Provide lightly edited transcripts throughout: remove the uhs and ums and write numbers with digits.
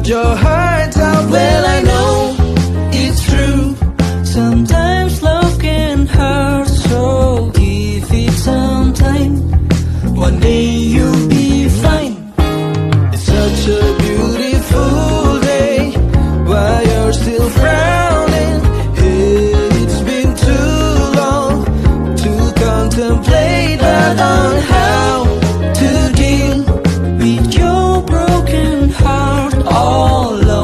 cut your heart out. Well, I know it's true. Sometimes love can hurt, so give it some time. One day you'll be fine. It's such a beautiful day, while you're still frowning. It's been too long to contemplate but on how to deal with your broken heart all alone.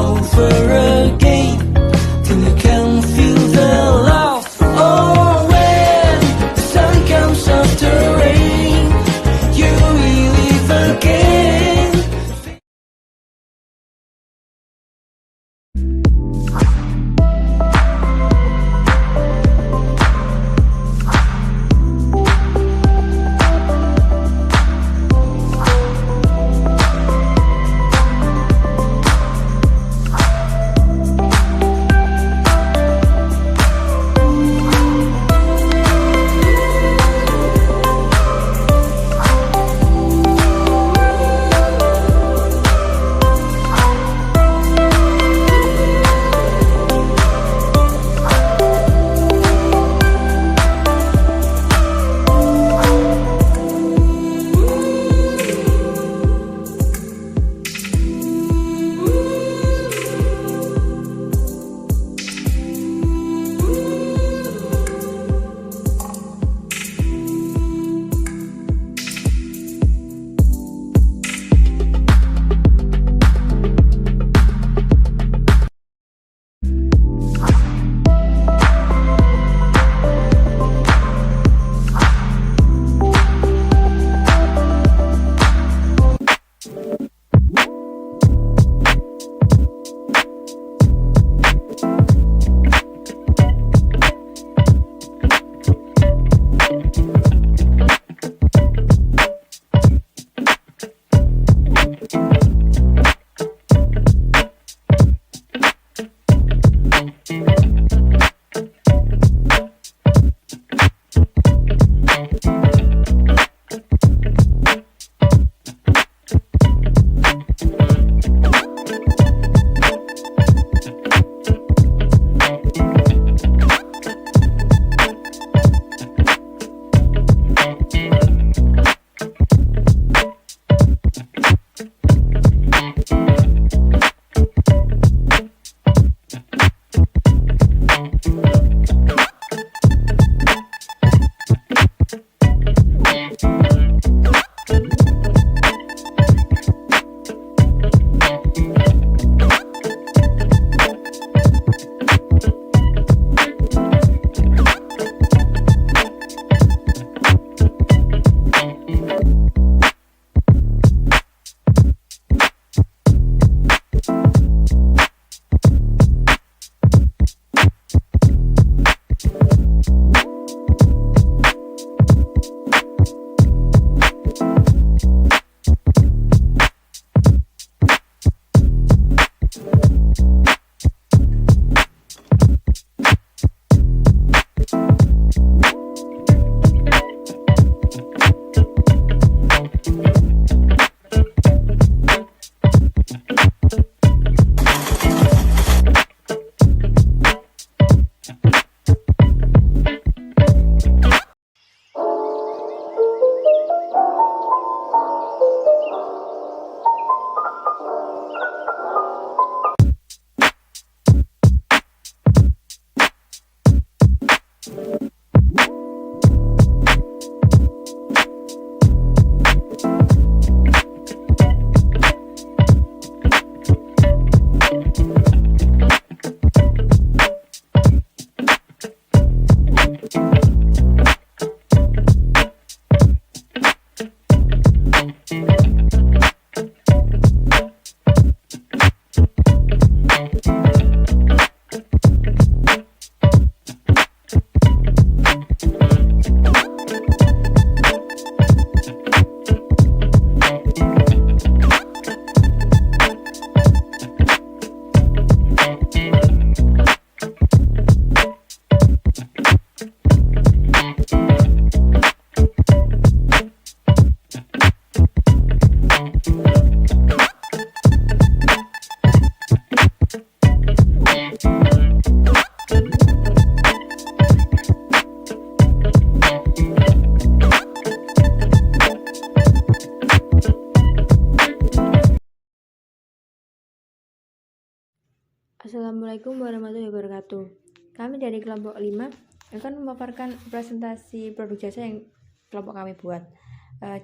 Assalamualaikum warahmatullahi wabarakatuh. Kami dari kelompok 5 akan memaparkan presentasi produk jasa yang kelompok kami buat.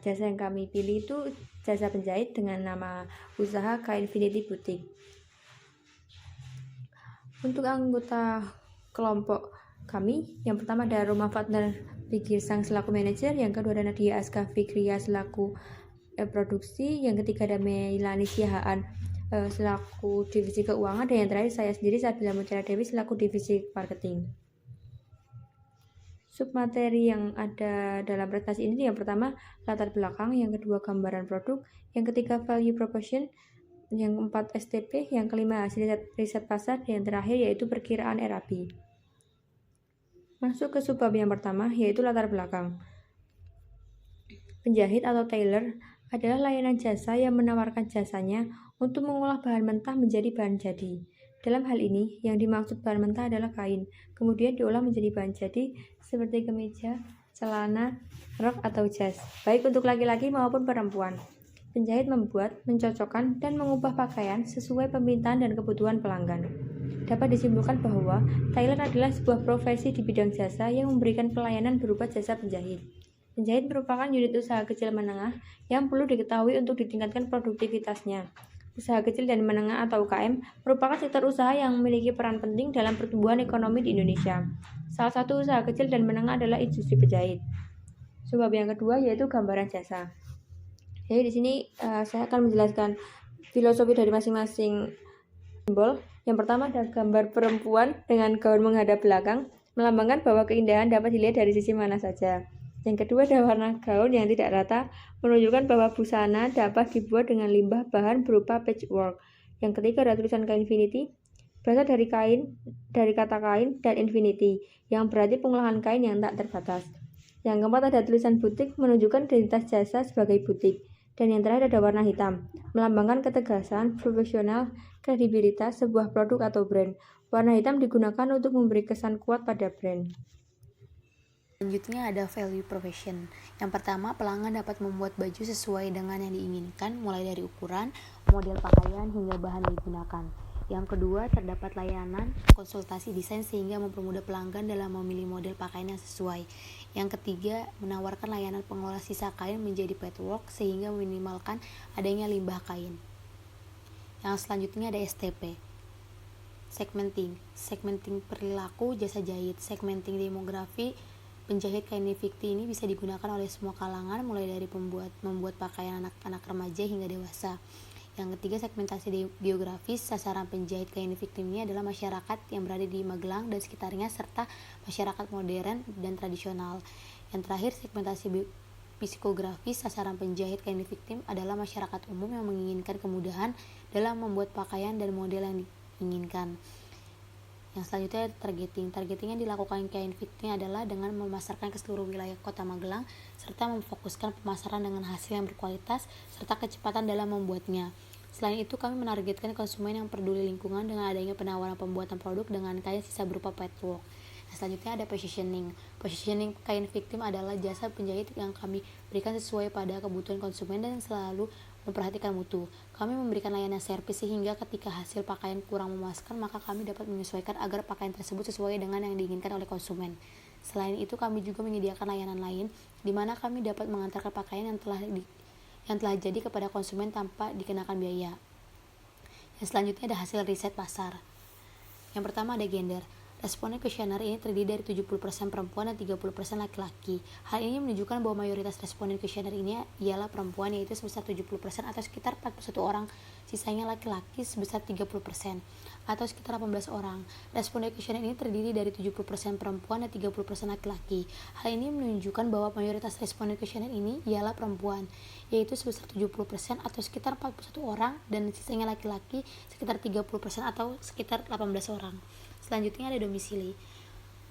Jasa yang kami pilih itu jasa penjahit dengan nama usaha Kainfinity Boutique. Untuk anggota kelompok kami, yang pertama ada Roma Fatner Pigirsang selaku manajer, yang kedua ada Nadia Aska Fikria selaku produksi, yang ketiga ada Melani Siahaan selaku divisi keuangan, dan yang terakhir saya sendiri Sabila Mutiara Dewi selaku divisi marketing. Submateri yang ada dalam presentasi ini yang pertama latar belakang, yang kedua gambaran produk, yang ketiga value proposition, yang keempat STP, yang kelima hasil riset pasar, dan yang terakhir yaitu perkiraan RAB. Masuk ke subbab yang pertama yaitu latar belakang. Penjahit atau tailor adalah layanan jasa yang menawarkan jasanya untuk mengolah bahan mentah menjadi bahan jadi. Dalam hal ini, yang dimaksud bahan mentah adalah kain, kemudian diolah menjadi bahan jadi seperti kemeja, celana, rok, atau jas, baik untuk laki-laki maupun perempuan. Penjahit membuat, mencocokkan, dan mengubah pakaian sesuai permintaan dan kebutuhan pelanggan. Dapat disimpulkan bahwa tailor adalah sebuah profesi di bidang jasa yang memberikan pelayanan berupa jasa penjahit. Penjahit merupakan unit usaha kecil menengah yang perlu diketahui untuk ditingkatkan produktivitasnya. Usaha kecil dan menengah atau UKM merupakan sektor usaha yang memiliki peran penting dalam pertumbuhan ekonomi di Indonesia. Salah satu usaha kecil dan menengah adalah industri penjahit. Sebab yang kedua yaitu gambaran jasa. Jadi di sini saya akan menjelaskan filosofi dari masing-masing simbol. Yang pertama ada gambar perempuan dengan gaun menghadap belakang, melambangkan bahwa keindahan dapat dilihat dari sisi mana saja. Yang kedua ada warna gaun yang tidak rata, menunjukkan bahwa busana dapat dibuat dengan limbah bahan berupa patchwork. Yang ketiga ada tulisan Kainfinity, berasal dari kata kain dan infinity, yang berarti pengolahan kain yang tak terbatas. Yang keempat ada tulisan butik, menunjukkan identitas jasa sebagai butik. Dan yang terakhir ada warna hitam, melambangkan ketegasan, profesional, kredibilitas sebuah produk atau brand. Warna hitam digunakan untuk memberi kesan kuat pada brand. Selanjutnya ada value proposition. Yang pertama, pelanggan dapat membuat baju sesuai dengan yang diinginkan, mulai dari ukuran, model pakaian, hingga bahan yang digunakan. Yang kedua, terdapat layanan konsultasi desain sehingga mempermudah pelanggan dalam memilih model pakaian yang sesuai. Yang ketiga, menawarkan layanan pengolah sisa kain menjadi patchwork sehingga meminimalkan adanya limbah kain. Yang selanjutnya ada STP. Segmenting perilaku jasa jahit. Segmenting demografi penjahit Kainfinity ini bisa digunakan oleh semua kalangan, mulai dari membuat pakaian anak-anak remaja hingga dewasa. Yang ketiga, segmentasi biografis. Sasaran penjahit Kainfinity ini adalah masyarakat yang berada di Magelang dan sekitarnya serta masyarakat modern dan tradisional. Yang terakhir, segmentasi psikografis. Sasaran penjahit Kainfinity adalah masyarakat umum yang menginginkan kemudahan dalam membuat pakaian dan model yang diinginkan. Yang selanjutnya targeting yang dilakukan Kainfinity adalah dengan memasarkan ke seluruh wilayah kota Magelang serta memfokuskan pemasaran dengan hasil yang berkualitas serta kecepatan dalam membuatnya. Selain itu, kami menargetkan konsumen yang peduli lingkungan dengan adanya penawaran pembuatan produk dengan kain sisa berupa patchwork. Selanjutnya ada positioning Kainfinity adalah jasa penjahit yang kami berikan sesuai pada kebutuhan konsumen dan selalu memperhatikan mutu. Kami memberikan layanan servis sehingga ketika hasil pakaian kurang memuaskan, maka kami dapat menyesuaikan agar pakaian tersebut sesuai dengan yang diinginkan oleh konsumen. Selain itu, kami juga menyediakan layanan lain di mana kami dapat mengantarkan pakaian yang telah jadi kepada konsumen tanpa dikenakan biaya. Yang selanjutnya ada hasil riset pasar. Yang pertama ada gender. Responden kuesioner ini terdiri dari 70% perempuan dan 30% laki-laki. Hal ini menunjukkan bahwa mayoritas responden kuesioner ini ialah perempuan, yaitu sebesar 70% atau sekitar 41 orang. Sisanya laki-laki sebesar 30% atau sekitar 18 orang. Responden kuesioner ini terdiri dari 70% perempuan dan 30% laki-laki. Hal ini menunjukkan bahwa mayoritas responden kuesioner ini ialah perempuan, yaitu sebesar 70% atau sekitar 41 orang, dan sisanya laki-laki sekitar 30% atau sekitar 18 orang. Selanjutnya ada domisili.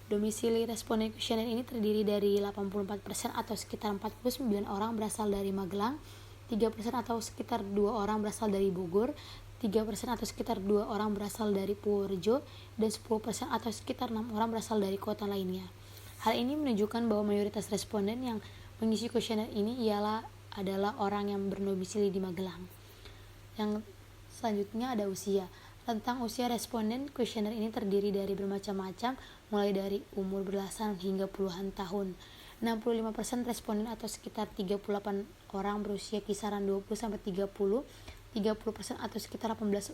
Domisili responden kuesioner ini terdiri dari 84% atau sekitar 49 orang berasal dari Magelang, 3% atau sekitar 2 orang berasal dari Bogor, 3% atau sekitar 2 orang berasal dari Purworejo, dan 10% atau sekitar 6 orang berasal dari kota lainnya. Hal ini menunjukkan bahwa mayoritas responden yang mengisi kuesioner ini adalah orang yang berdomisili di Magelang. Yang selanjutnya ada usia. Tentang usia responden, kuesioner ini terdiri dari bermacam-macam, mulai dari umur belasan hingga puluhan tahun. 65% responden atau sekitar 38 orang berusia kisaran 20-30, 30% atau sekitar 18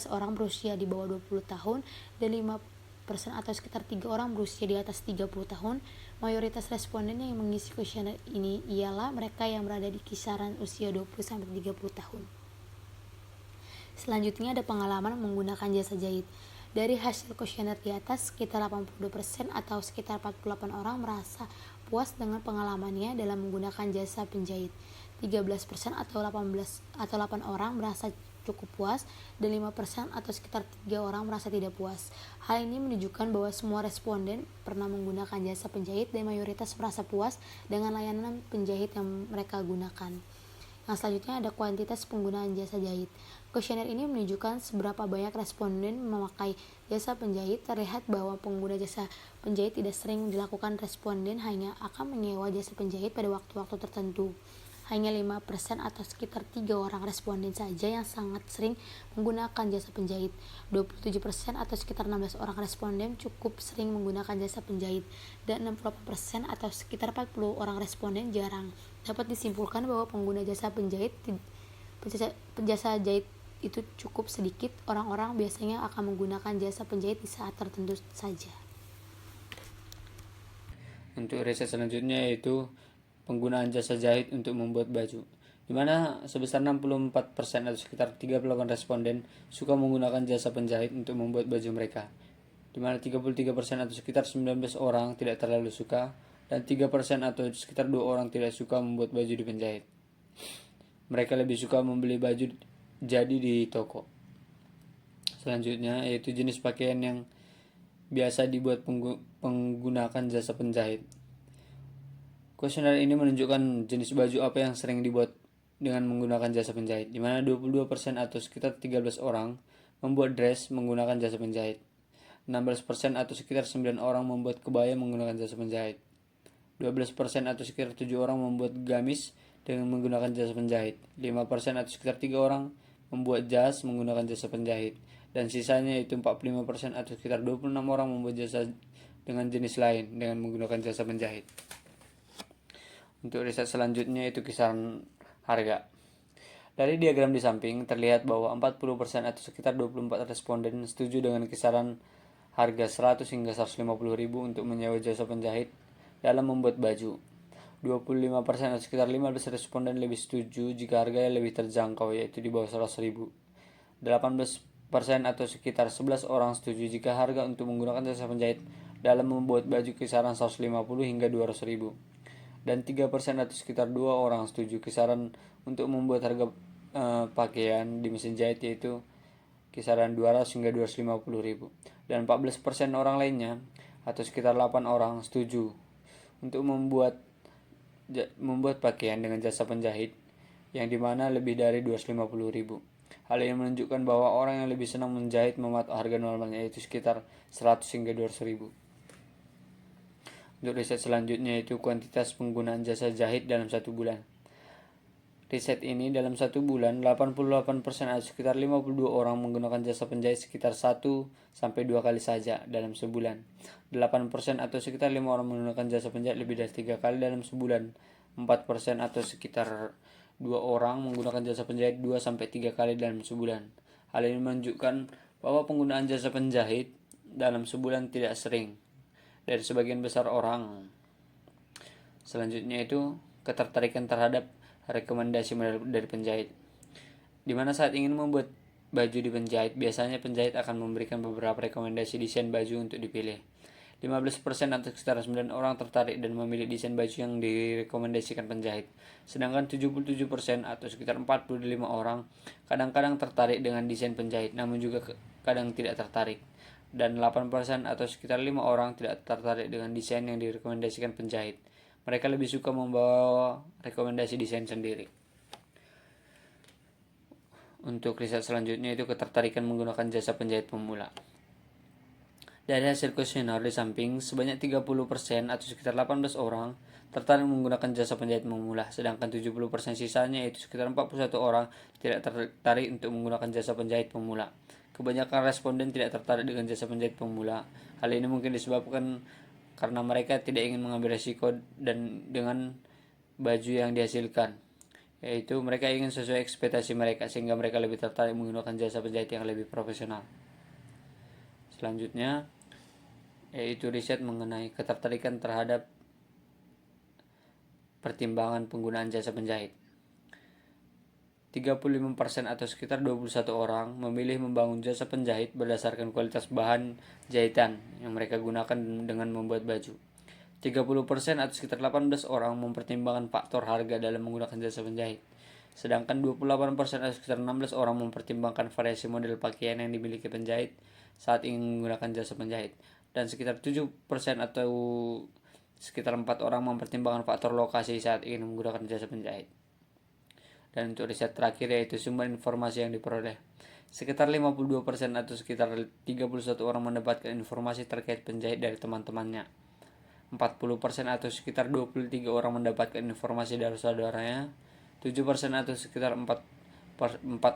orang berusia di bawah 20 tahun, dan 5% atau sekitar 3 orang berusia di atas 30 tahun. Mayoritas responden yang mengisi kuesioner ini ialah mereka yang berada di kisaran usia 20-30 tahun. Selanjutnya ada pengalaman menggunakan jasa jahit. Dari hasil kuesioner di atas, sekitar 82% atau sekitar 48 orang merasa puas dengan pengalamannya dalam menggunakan jasa penjahit. 13% atau 8 orang merasa cukup puas, dan 5% atau sekitar 3 orang merasa tidak puas. Hal ini menunjukkan bahwa semua responden pernah menggunakan jasa penjahit dan mayoritas merasa puas dengan layanan penjahit yang mereka gunakan. Yang selanjutnya ada kuantitas penggunaan jasa jahit. Kuesioner ini menunjukkan seberapa banyak responden memakai jasa penjahit. Terlihat bahwa pengguna jasa penjahit tidak sering dilakukan, responden hanya akan menyewa jasa penjahit pada waktu-waktu tertentu. Hanya 5% atau sekitar 3 orang responden saja yang sangat sering menggunakan jasa penjahit. 27% atau sekitar 16 orang responden cukup sering menggunakan jasa penjahit, dan 68% atau sekitar 40 orang responden jarang. Dapat disimpulkan bahwa pengguna jasa jahit itu cukup sedikit. Orang-orang biasanya akan menggunakan jasa penjahit di saat tertentu saja. Untuk riset selanjutnya yaitu penggunaan jasa jahit untuk membuat baju, di mana sebesar 64% atau sekitar 38 responden suka menggunakan jasa penjahit untuk membuat baju mereka, di mana 33% atau sekitar 19 orang tidak terlalu suka, dan 3% atau sekitar 2 orang tidak suka membuat baju di penjahit. Mereka lebih suka membeli baju jadi di toko. Selanjutnya yaitu jenis pakaian yang biasa dibuat menggunakan jasa penjahit. Kuesioner ini menunjukkan jenis baju apa yang sering dibuat dengan menggunakan jasa penjahit, di mana 22% atau sekitar 13 orang membuat dress menggunakan jasa penjahit. 16% atau sekitar 9 orang membuat kebaya menggunakan jasa penjahit. 12% atau sekitar 7 orang membuat gamis dengan menggunakan jasa penjahit. 5% atau sekitar 3 orang membuat jas menggunakan jasa penjahit. Dan sisanya yaitu 45% atau sekitar 26 orang membuat jasa dengan jenis lain dengan menggunakan jasa penjahit. Untuk riset selanjutnya itu kisaran harga. Dari diagram di samping terlihat bahwa 40% atau sekitar 24 responden setuju dengan kisaran harga 100 hingga 150 ribu untuk menyewa jasa penjahit dalam membuat baju. 25% atau sekitar 15 responden lebih setuju jika harganya lebih terjangkau, yaitu di bawah 100 ribu. 18% atau sekitar 11 orang setuju jika harga untuk menggunakan jasa penjahit dalam membuat baju kisaran 150 hingga 200 ribu. Dan 3% atau sekitar 2 orang setuju kisaran untuk membuat harga pakaian di mesin jahit yaitu kisaran 200 hingga 250 ribu. Dan 14% orang lainnya atau sekitar 8 orang setuju untuk membuat pakaian dengan jasa penjahit yang dimana lebih dari 250 ribu. Hal ini menunjukkan bahwa orang yang lebih senang menjahit mematok harga normalnya yaitu sekitar 100 hingga 200 ribu. Untuk riset selanjutnya yaitu kuantitas penggunaan jasa jahit dalam 1 bulan. Riset ini dalam 1 bulan 88% atau sekitar 52 orang menggunakan jasa penjahit sekitar 1-2 kali saja dalam sebulan. 8% atau sekitar 5 orang menggunakan jasa penjahit lebih dari 3 kali dalam sebulan. 4% atau sekitar 2 orang menggunakan jasa penjahit 2-3 kali dalam sebulan. Hal ini menunjukkan bahwa penggunaan jasa penjahit dalam sebulan tidak sering dari sebagian besar orang. Selanjutnya itu ketertarikan terhadap rekomendasi dari penjahit, di mana saat ingin membuat baju di penjahit, biasanya penjahit akan memberikan beberapa rekomendasi desain baju untuk dipilih. 15% atau sekitar 9 orang tertarik dan memilih desain baju yang direkomendasikan penjahit, sedangkan 77% atau sekitar 45 orang kadang-kadang tertarik dengan desain penjahit namun juga kadang tidak tertarik, dan 8% atau sekitar 5 orang tidak tertarik dengan desain yang direkomendasikan penjahit. Mereka lebih suka membawa rekomendasi desain sendiri. Untuk riset selanjutnya itu ketertarikan menggunakan jasa penjahit pemula. Dari hasil kuesioner di samping, sebanyak 30% atau sekitar 18 orang tertarik menggunakan jasa penjahit pemula, sedangkan 70% sisanya yaitu sekitar 41 orang tidak tertarik untuk menggunakan jasa penjahit pemula. Kebanyakan responden tidak tertarik dengan jasa penjahit pemula. Hal ini mungkin disebabkan karena mereka tidak ingin mengambil risiko dan dengan baju yang dihasilkan, yaitu mereka ingin sesuai ekspektasi mereka sehingga mereka lebih tertarik menggunakan jasa penjahit yang lebih profesional. Selanjutnya yaitu riset mengenai ketertarikan terhadap pertimbangan penggunaan jasa penjahit. 35% atau sekitar 21 orang memilih membangun jasa penjahit berdasarkan kualitas bahan jahitan yang mereka gunakan dengan membuat baju. 30% atau sekitar 18 orang mempertimbangkan faktor harga dalam menggunakan jasa penjahit. Sedangkan 28% atau sekitar 16 orang mempertimbangkan variasi model pakaian yang dimiliki penjahit saat ingin menggunakan jasa penjahit. Dan sekitar 7% atau sekitar 4 orang mempertimbangkan faktor lokasi saat ingin menggunakan jasa penjahit. Dan untuk riset terakhir yaitu sumber informasi yang diperoleh. Sekitar 52% atau sekitar 31 orang mendapatkan informasi terkait penjahit dari teman-temannya. 40% atau sekitar 23 orang mendapatkan informasi dari saudaranya. 7% atau sekitar 4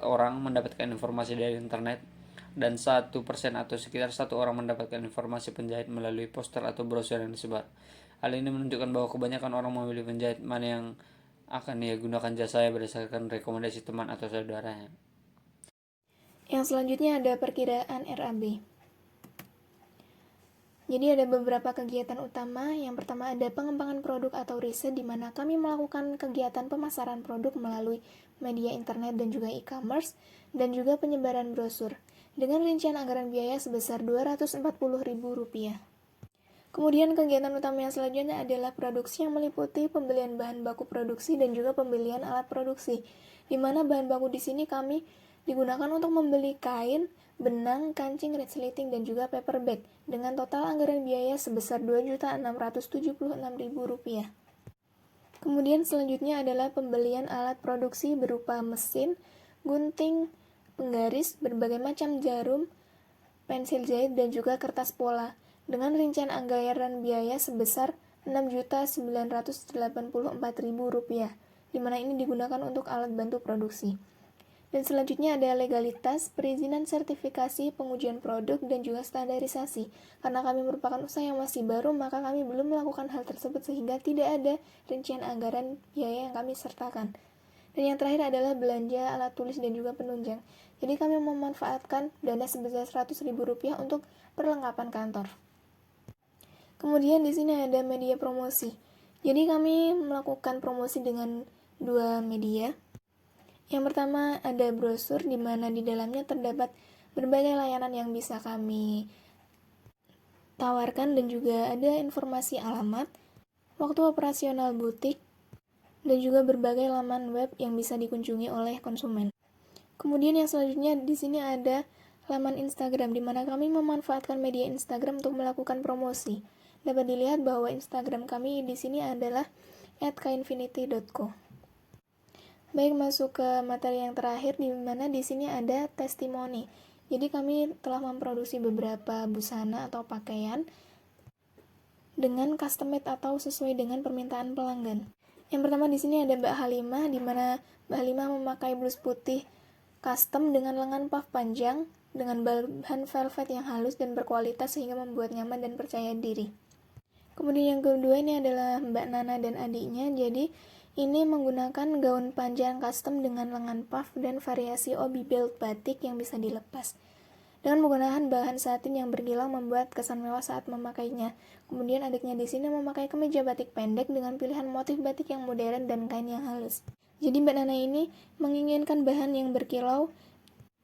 orang mendapatkan informasi dari internet. Dan 1% atau sekitar 1 orang mendapatkan informasi penjahit melalui poster atau brosur yang disebar. Hal ini menunjukkan bahwa kebanyakan orang memilih penjahit mana yang akan ia gunakan jasanya berdasarkan rekomendasi teman atau saudaranya. Yang selanjutnya ada perkiraan RAB. Jadi ada beberapa kegiatan utama. Yang pertama ada pengembangan produk atau riset, di mana kami melakukan kegiatan pemasaran produk melalui media internet dan juga e-commerce, dan juga penyebaran brosur dengan rincian anggaran biaya sebesar Rp240.000. Kemudian kegiatan utama yang selanjutnya adalah produksi yang meliputi pembelian bahan baku produksi dan juga pembelian alat produksi, di mana bahan baku di sini kami digunakan untuk membeli kain, benang, kancing, resleting, dan juga paper bag dengan total anggaran biaya sebesar Rp2.676.000. Kemudian selanjutnya adalah pembelian alat produksi berupa mesin, gunting, penggaris, berbagai macam jarum, pensil jahit, dan juga kertas pola dengan rincian anggaran biaya sebesar Rp6.984.000, di mana ini digunakan untuk alat bantu produksi. Dan selanjutnya ada legalitas, perizinan sertifikasi, pengujian produk, dan juga standarisasi. Karena kami merupakan usaha yang masih baru, maka kami belum melakukan hal tersebut sehingga tidak ada rincian anggaran biaya yang kami sertakan. Dan yang terakhir adalah belanja alat tulis dan juga penunjang. Jadi kami memanfaatkan dana sebesar Rp100.000 untuk perlengkapan kantor. Kemudian di sini ada media promosi. Jadi kami melakukan promosi dengan 2 media. Yang pertama ada brosur, di mana di dalamnya terdapat berbagai layanan yang bisa kami tawarkan, dan juga ada informasi alamat, waktu operasional butik, dan juga berbagai laman web yang bisa dikunjungi oleh konsumen. Kemudian yang selanjutnya di sini ada laman Instagram, di mana kami memanfaatkan media Instagram untuk melakukan promosi. Dapat dilihat bahwa Instagram kami di sini adalah @kainfinity.co. Baik, masuk ke materi yang terakhir, di mana di sini ada testimoni. Jadi kami telah memproduksi beberapa busana atau pakaian dengan custom made atau sesuai dengan permintaan pelanggan. Yang pertama di sini ada Mbak Halimah, di mana Mbak Halimah memakai blus putih custom dengan lengan puff panjang dengan bahan velvet yang halus dan berkualitas sehingga membuat nyaman dan percaya diri. Kemudian yang kedua ini adalah Mbak Nana dan adiknya. Jadi ini menggunakan gaun panjang custom dengan lengan puff dan variasi obi belt batik yang bisa dilepas. Dengan menggunakan bahan satin yang berkilau membuat kesan mewah saat memakainya. Kemudian adiknya di sini memakai kemeja batik pendek dengan pilihan motif batik yang modern dan kain yang halus. Jadi Mbak Nana ini menginginkan bahan yang berkilau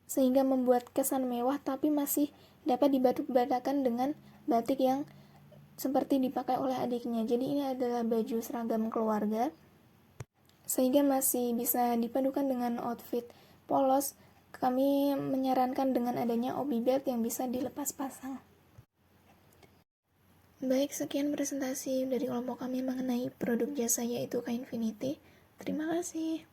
sehingga membuat kesan mewah tapi masih dapat dibatik-batakan dengan batik yang seperti dipakai oleh adiknya. Jadi ini adalah baju seragam keluarga sehingga masih bisa dipadukan dengan outfit polos. Kami menyarankan dengan adanya obi belt yang bisa dilepas pasang. Baik, sekian presentasi dari kelompok kami mengenai produk jasa yaitu Kainfinity. Terima kasih.